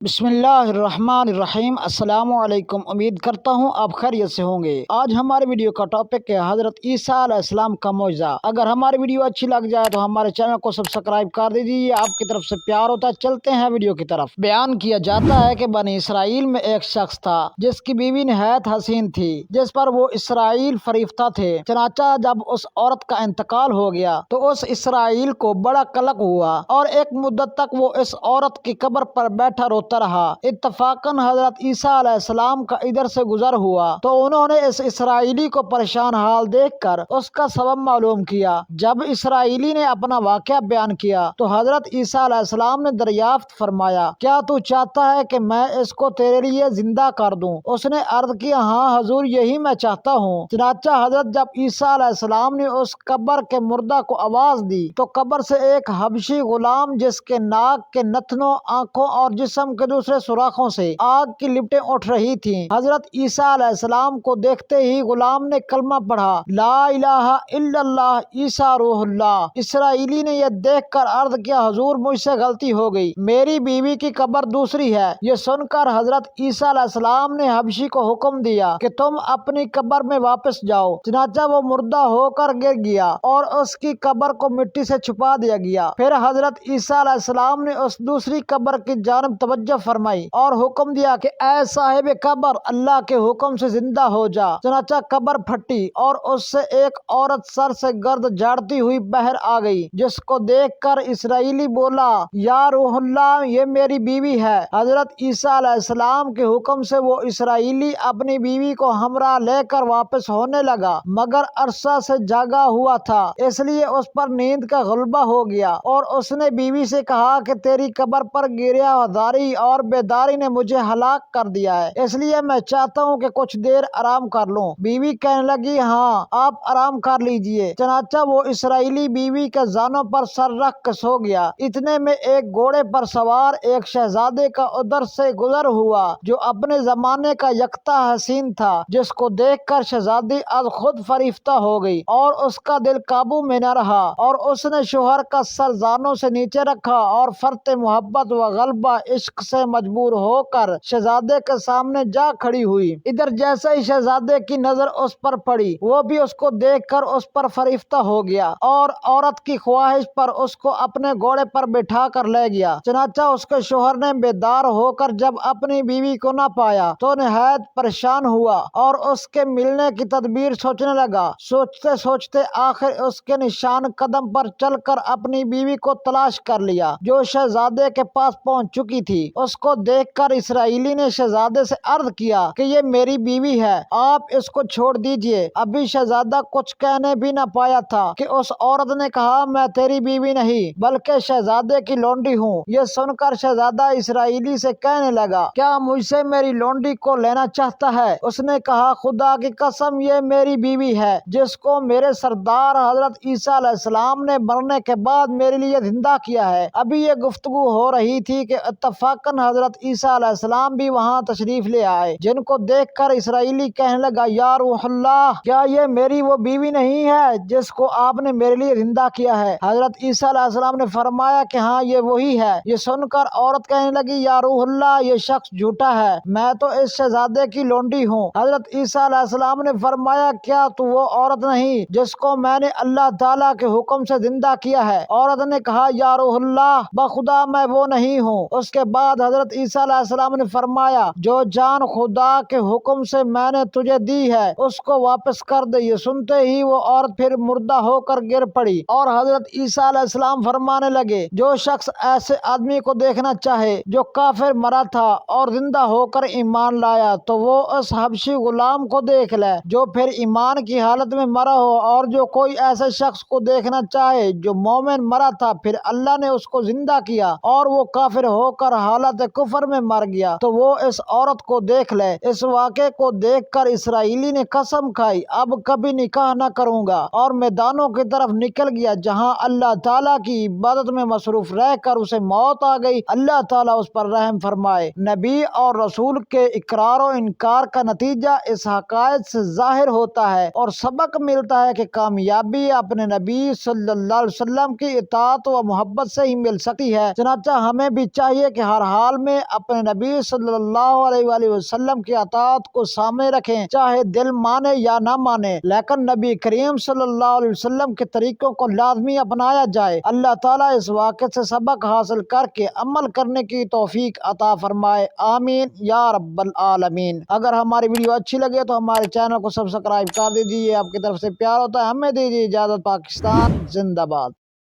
بسم اللہ الرحمن الرحیم۔ السلام علیکم، امید کرتا ہوں آپ خیریت سے ہوں گے۔ آج ہمارے ویڈیو کا ٹاپک ہے حضرت عیسیٰ علیہ السلام کا معجزہ۔ اگر ہماری ویڈیو اچھی لگ جائے تو ہمارے چینل کو سبسکرائب کر دیجیے، آپ کی طرف سے پیار ہوتا ہے۔ چلتے ہیں ویڈیو کی طرف۔ بیان کیا جاتا ہے کہ بنی اسرائیل میں ایک شخص تھا جس کی بیوی نہایت حسین تھی، جس پر وہ اسرائیل فریفتہ تھے۔ چنانچہ جب اس عورت کا انتقال ہو گیا تو اس اسرائیل کو بڑا قلق ہوا اور ایک مدت تک وہ اس عورت کی قبر پر بیٹھا روتا رہا۔ اتفاقاً حضرت عیسیٰ علیہ السلام کا ادھر سے گزر ہوا تو انہوں نے اس اسرائیلی کو پریشان حال دیکھ کر اس کا سبب معلوم کیا۔ جب اسرائیلی نے اپنا واقعہ بیان کیا تو حضرت عیسیٰ علیہ السلام نے دریافت فرمایا، کیا تو چاہتا ہے کہ میں اس کو تیرے لیے زندہ کر دوں؟ اس نے عرض کیا، ہاں حضور، یہی میں چاہتا ہوں۔ چنانچہ حضرت جب عیسیٰ علیہ السلام نے اس قبر کے مردہ کو آواز دی تو قبر سے ایک حبشی غلام، جس کے ناک کے نتنوں، آنکھوں اور جسم کے دوسرے سوراخوں سے آگ کی لپٹیں اٹھ رہی تھیں، حضرت عیسیٰ علیہ السلام کو دیکھتے ہی غلام نے کلمہ پڑھا، لا الہ الا اللہ عیسیٰ روح اللہ۔ اسرائیلی نے یہ دیکھ کر عرض کیا، حضور مجھ سے غلطی ہو گئی، میری بیوی کی قبر دوسری ہے۔ یہ سن کر حضرت عیسیٰ علیہ السلام نے حبشی کو حکم دیا کہ تم اپنی قبر میں واپس جاؤ۔ چنانچہ وہ مردہ ہو کر گر گیا اور اس کی قبر کو مٹی سے چھپا دیا گیا۔ پھر حضرت عیسیٰ علیہ السلام نے اس دوسری قبر کی جانب توجہ فرمائی اور حکم دیا کہ اے صاحب قبر، اللہ کے حکم سے زندہ ہو جا۔ چنانچہ قبر پھٹی اور اس سے ایک عورت سر سے گرد جھاڑتی ہوئی باہر آ گئی، جس کو دیکھ کر اسرائیلی بولا، یا روح اللہ، یہ میری بیوی ہے۔ حضرت عیسیٰ علیہ السلام کے حکم سے وہ اسرائیلی اپنی بیوی کو ہمراہ لے کر واپس ہونے لگا، مگر عرصہ سے جاگا ہوا تھا، اس لیے اس پر نیند کا غلبہ ہو گیا اور اس نے بیوی سے کہا کہ تیری قبر پر گریہ داری اور بیداری نے مجھے ہلاک کر دیا ہے، اس لیے میں چاہتا ہوں کہ کچھ دیر آرام کر لوں۔ بیوی کہنے لگی، ہاں آپ آرام کر لیجئے۔ چنانچہ وہ اسرائیلی بیوی کے زانوں پر سر رکھ کے سو گیا۔ اتنے میں ایک گھوڑے پر سوار ایک شہزادے کا ادھر سے گزر ہوا جو اپنے زمانے کا یکتا حسین تھا، جس کو دیکھ کر شہزادی از خود فریفتہ ہو گئی اور اس کا دل قابو میں نہ رہا اور اس نے شوہر کا سر زانوں سے نیچے رکھا اور فرط محبت و غلبہ عشق سے مجبور ہو کر شہزادے کے سامنے جا کھڑی ہوئی۔ ادھر جیسے ہی شہزادے کی نظر اس پر پڑی، وہ بھی اس کو دیکھ کر اس پر فریفتہ ہو گیا اور عورت کی خواہش پر اس کو اپنے گھوڑے پر بٹھا کر لے گیا۔ چنانچہ اس کے شوہر نے بیدار ہو کر جب اپنی بیوی کو نہ پایا تو نہایت پریشان ہوا اور اس کے ملنے کی تدبیر سوچنے لگا۔ سوچتے سوچتے آخر اس کے نشان قدم پر چل کر اپنی بیوی کو تلاش کر لیا، جو شہزادے کے پاس پہنچ چکی تھی۔ اس کو دیکھ کر اسرائیلی نے شہزادے سے عرض کیا کہ یہ میری بیوی ہے، آپ اس کو چھوڑ دیجئے۔ ابھی شہزادہ کچھ کہنے بھی نہ پایا تھا کہ اس عورت نے کہا، میں تیری بیوی نہیں بلکہ شہزادے کی لونڈی ہوں۔ یہ سن کر شہزادہ اسرائیلی سے کہنے لگا، کیا مجھ سے میری لونڈی کو لینا چاہتا ہے؟ اس نے کہا، خدا کی قسم، یہ میری بیوی ہے جس کو میرے سردار حضرت عیسیٰ علیہ السلام نے مرنے کے بعد میرے لیے زندہ کیا ہے۔ ابھی یہ گفتگو ہو رہی تھی کہ اتفاقاً حضرت عیسیٰ علیہ السلام بھی وہاں تشریف لے آئے، جن کو دیکھ کر اسرائیلی کہنے لگا، یا روح اللہ، کیا یہ میری وہ بیوی نہیں ہے جس کو آپ نے میرے لیے زندہ کیا ہے؟ حضرت عیسیٰ علیہ السلام نے فرمایا کہ ہاں یہ وہی ہے۔ یہ سن کر عورت کہنے لگی، یا روح اللہ، یہ شخص جھوٹا ہے، میں تو اس شہزادے کی لونڈی ہوں۔ حضرت عیسیٰ علیہ السلام نے فرمایا، کیا تو وہ عورت نہیں جس کو میں نے اللہ تعالیٰ کے حکم سے زندہ کیا ہے؟ عورت نے کہا، یا روح اللہ، بخدا میں وہ نہیں ہوں۔ اس کے بعد حضرت عیسیٰ علیہ السلام نے فرمایا، جو جان خدا کے حکم سے میں نے تجھے دی ہے اس کو واپس کر دے۔ یہ سنتے ہی وہ عورت پھر مردہ ہو کر گر پڑی اور حضرت عیسیٰ علیہ السلام فرمانے لگے، جو شخص ایسے آدمی کو دیکھنا چاہے جو کافر مرا تھا اور زندہ ہو کر ایمان لایا تو وہ اس حبشی غلام کو دیکھ لے جو پھر ایمان کی حالت میں مرا ہو، اور جو کوئی ایسے شخص کو دیکھنا چاہے جو مومن مرا تھا پھر اللہ نے اس کو زندہ کیا اور وہ کافر ہو کر حالت کفر میں مر گیا تو وہ اس عورت کو دیکھ لے۔ اس واقعے کو دیکھ کر اسرائیلی نے قسم کھائی، اب کبھی نکاح نہ کروں گا، اور میدانوں کی طرف نکل گیا جہاں اللہ تعالیٰ کی عبادت میں مصروف رہ کر اسے موت آ گئی۔ اللہ تعالیٰ اس پر رحم فرمائے۔ نبی اور رسول کے اقرار و انکار کا نتیجہ اس حقائق سے ظاہر ہوتا ہے اور سبق ملتا ہے کہ کامیابی اپنے نبی صلی اللہ علیہ وسلم کی اطاعت و محبت سے ہی مل سکتی ہے۔ چنانچہ ہمیں بھی چاہیے کہ ہر حال میں اپنے نبی صلی اللہ علیہ وآلہ وسلم کی اطاعت کو سامنے رکھیں، چاہے دل مانے یا نہ مانے، لیکن نبی کریم صلی اللہ علیہ وسلم کے طریقوں کو لازمی اپنایا جائے۔ اللہ تعالیٰ اس واقعے سے سبق حاصل کر کے عمل کرنے کی توفیق عطا فرمائے، آمین یا رب العالمین۔ اگر ہماری ویڈیو اچھی لگے تو ہمارے چینل کو سبسکرائب کر دیجیے، آپ کی طرف سے پیار ہوتا ہے۔ ہمیں دیجیے اجازت، پاکستان زندہ باد۔